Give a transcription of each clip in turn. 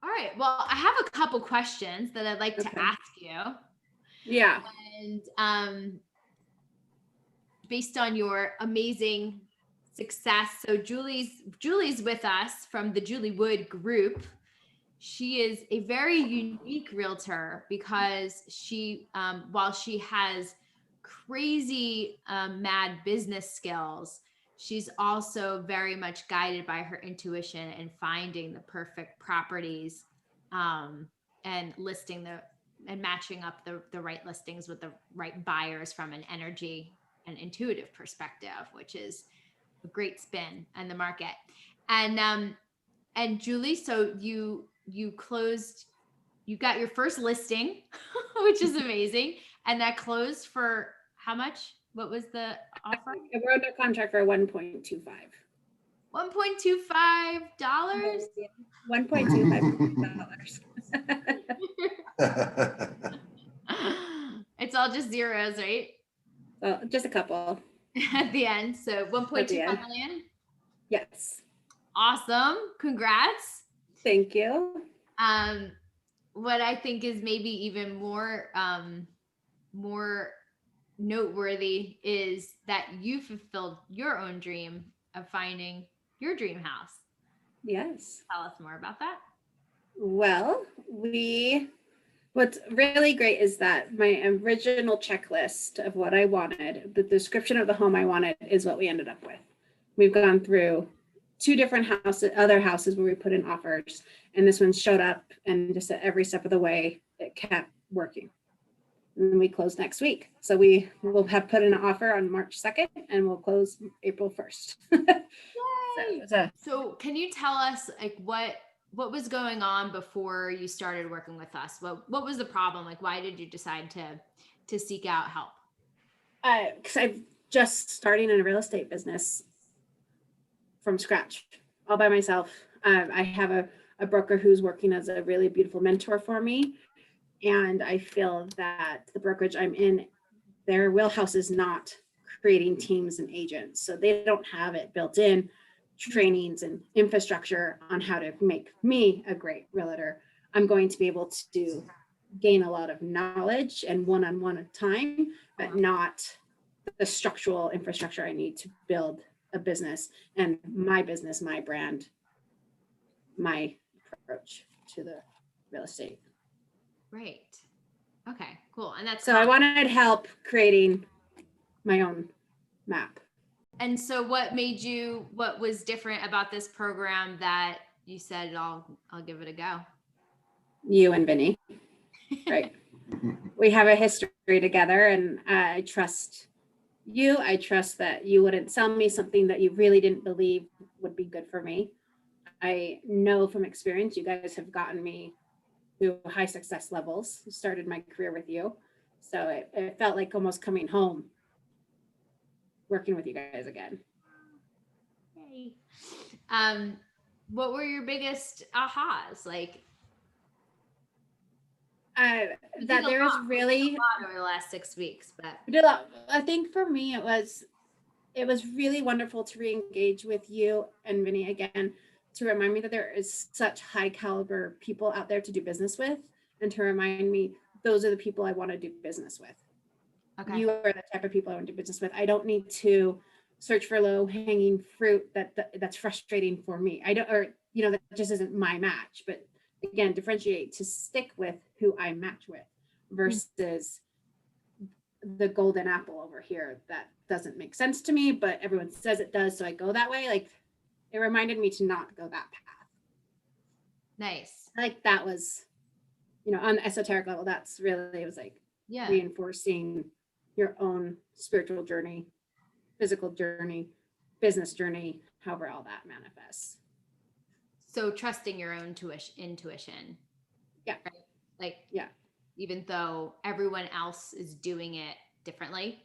All right. Well, I have a couple questions that I'd like to Okay. ask you. Yeah. And based on your amazing success. So Julie's with us from the Julie Wood Group. She is a very unique realtor because she, while she has crazy mad business skills, she's also very much guided by her intuition and finding the perfect properties, um, and listing and matching up the right listings with the right buyers from an energy and intuitive perspective, which is a great spin on the market. And Julie, so you closed, you got your first listing, which is amazing, and that closed for how much? What was the offer? We're under contract for 1.25. $1.25. $1.25. It's all just zeros, right? So just a couple At the end. So at the 1.25 end. million. Yes. Awesome. Congrats. Thank you. What I think is maybe even more noteworthy is that you fulfilled your own dream of finding your dream house. Yes. Tell us more about that. Well, what's really great is that my original checklist of what I wanted, the description of the home I wanted, is what we ended up with. We've gone through 2 different other houses where we put in offers, and this one showed up, and just at every step of the way, it kept working. And we close next week. So we will have put in an offer on March 2nd, and we'll close April 1st. So can you tell us like what was going on before you started working with us? What was the problem? Like, why did you decide to seek out help? Because I'm just starting in a real estate business from scratch, all by myself. I have a broker who's working as a really beautiful mentor for me. And I feel that the brokerage I'm in, their wheelhouse is not creating teams and agents. So they don't have it built in, trainings and infrastructure on how to make me a great realtor. I'm going to be able to gain a lot of knowledge and one-on-one time, but not the structural infrastructure I need to build a business and my business, my brand, my approach to the real estate. Right. Okay, cool. And that's so I wanted help creating my own map. And so what was different about this program that you said, I'll give it a go? You and Vinny, right? We have a history together, and I trust you. I trust that you wouldn't sell me something that you really didn't believe would be good for me. I know from experience, you guys have gotten me to high success levels. Started my career with you. So it felt like almost coming home, working with you guys again. Yay. What were your biggest ahas? Like, that there is really a lot over the last 6 weeks, but I think for me it was really wonderful to re-engage with you and Vinny again, to remind me that there is such high caliber people out there to do business with, and to remind me those are the people I want to do business with. Okay. You are the type of people I want to do business with. I don't need to search for low hanging fruit that's frustrating for me. I don't, or that just isn't my match. But again, differentiate to stick with who I match with versus the golden apple over here that doesn't make sense to me, but everyone says it does, so I go that way. Like, it reminded me to not go that path. Nice. Like, that was, on the esoteric level, that's really, it was like reinforcing your own spiritual journey, physical journey, business journey, however all that manifests. So trusting your own intuition. Yeah. Right? Like, yeah. Even though everyone else is doing it differently,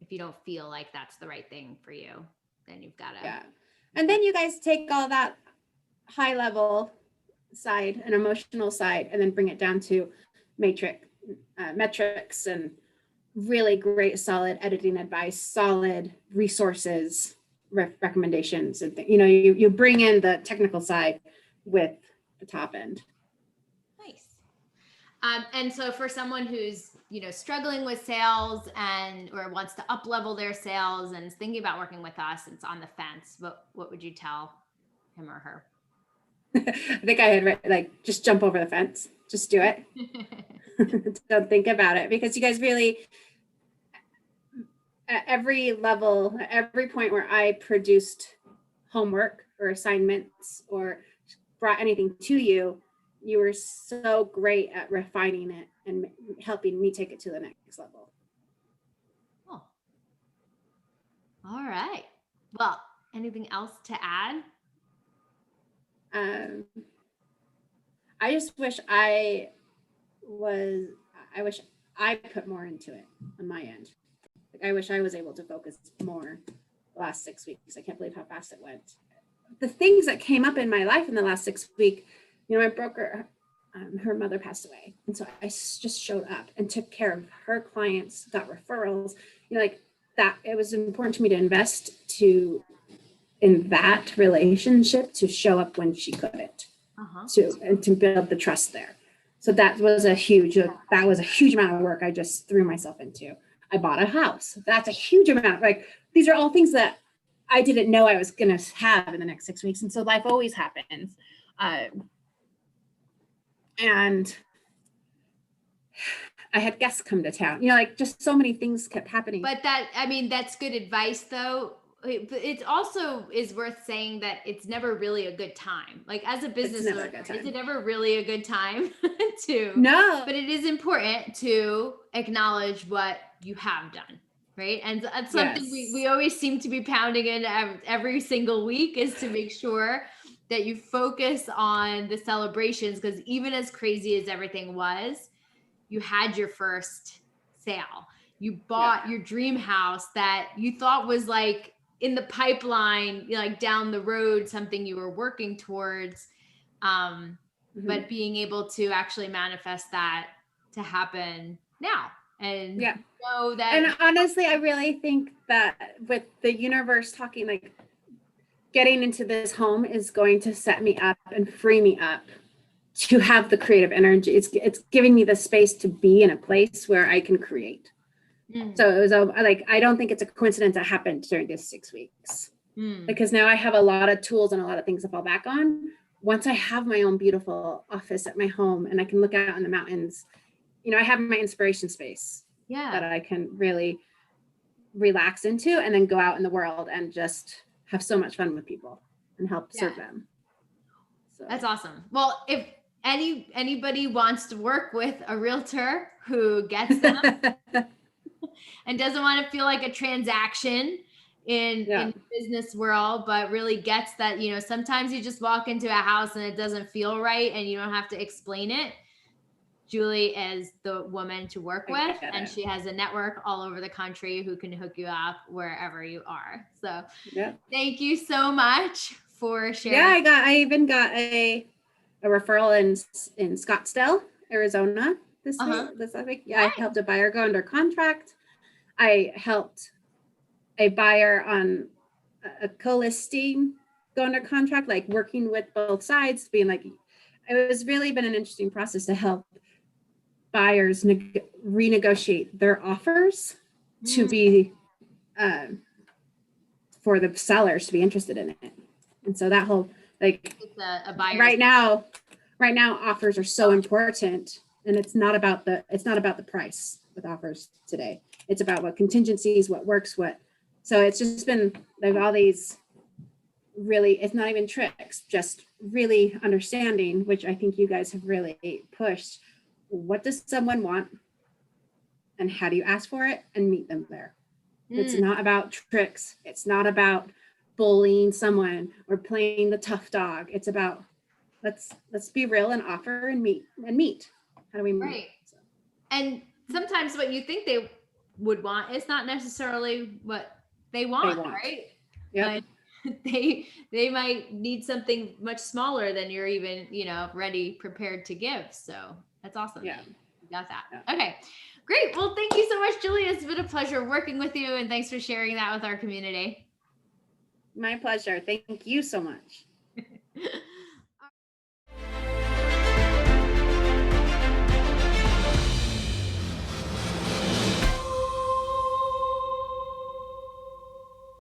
if you don't feel like that's the right thing for you, then you've got to. Yeah. And then you guys take all that high level side and emotional side and then bring it down to metrics and really great, solid editing advice, solid resources, recommendations, and you bring in the technical side with the top end. Nice. And so for someone who's, struggling with sales or wants to up level their sales and is thinking about working with us, it's on the fence, what would you tell him or her? I think I had read, just jump over the fence, just do it. Don't think about it, because you guys really, at every level, at every point where I produced homework or assignments or brought anything to you, you were so great at refining it and helping me take it to the next level. Oh. All right. Well, anything else to add? I just wish I put more into it on my end. I wish I was able to focus more the last 6 weeks. I can't believe how fast it went. The things that came up in my life in the last 6 weeks, my broker, her mother passed away. And so I just showed up and took care of her clients, got referrals, that. It was important to me to invest in that relationship to show up when she couldn't, to build the trust there. So that was a huge amount of work I just threw myself into. I bought a house. That's a huge amount. These are all things that I didn't know I was going to have in the next 6 weeks. And so life always happens. And I had guests come to town, just so many things kept happening. But that's good advice though. It also is worth saying that it's never really a good time. As a business owner, is it ever really a good time No. But it is important to acknowledge what you have done, right? And that's something we always seem to be pounding in every single week, is to make sure that you focus on the celebrations, because even as crazy as everything was, you had your first sale. You bought your dream house that you thought was in the pipeline, down the road, something you were working towards. But being able to actually manifest that to happen now and know that. And honestly, I really think that with the universe talking, getting into this home is going to set me up and free me up to have the creative energy. It's giving me the space to be in a place where I can create. So it was I don't think it's a coincidence that happened during this 6 weeks, because now I have a lot of tools and a lot of things to fall back on. Once I have my own beautiful office at my home and I can look out on the mountains, I have my inspiration space that I can really relax into, and then go out in the world and just have so much fun with people and help serve them. So. That's awesome. Well, if anybody wants to work with a realtor who gets them and doesn't want to feel like a transaction in the business world, but really gets that, sometimes you just walk into a house and it doesn't feel right and you don't have to explain it. Julie is the woman to work with, and she has a network all over the country who can hook you up wherever you are. So thank you so much for sharing. Yeah, I even got a referral in Scottsdale, Arizona this week. Yeah, I helped a buyer go under contract. I helped a buyer on a co-listing go under contract, working with both sides, being it was really been an interesting process to help buyers renegotiate their offers to be for the sellers to be interested in it. And so that whole it's a buyer right now offers are so important, and it's not about the price with offers today. It's about what contingencies, what works, so it's just been all these really, it's not even tricks, just really understanding, which I think you guys have really pushed. What does someone want, and how do you ask for it and meet them there? It's not about tricks. It's not about bullying someone or playing the tough dog. It's about let's be real and offer and meet. How do we meet? Right. So. And sometimes what you think they would want is not necessarily what they want. Right? Yeah. They might need something much smaller than you're even, ready, prepared to give. So that's awesome. Yeah. You got that. Yeah. Okay, great. Well, thank you so much, Julie. It's been a pleasure working with you, and thanks for sharing that with our community. My pleasure. Thank you so much.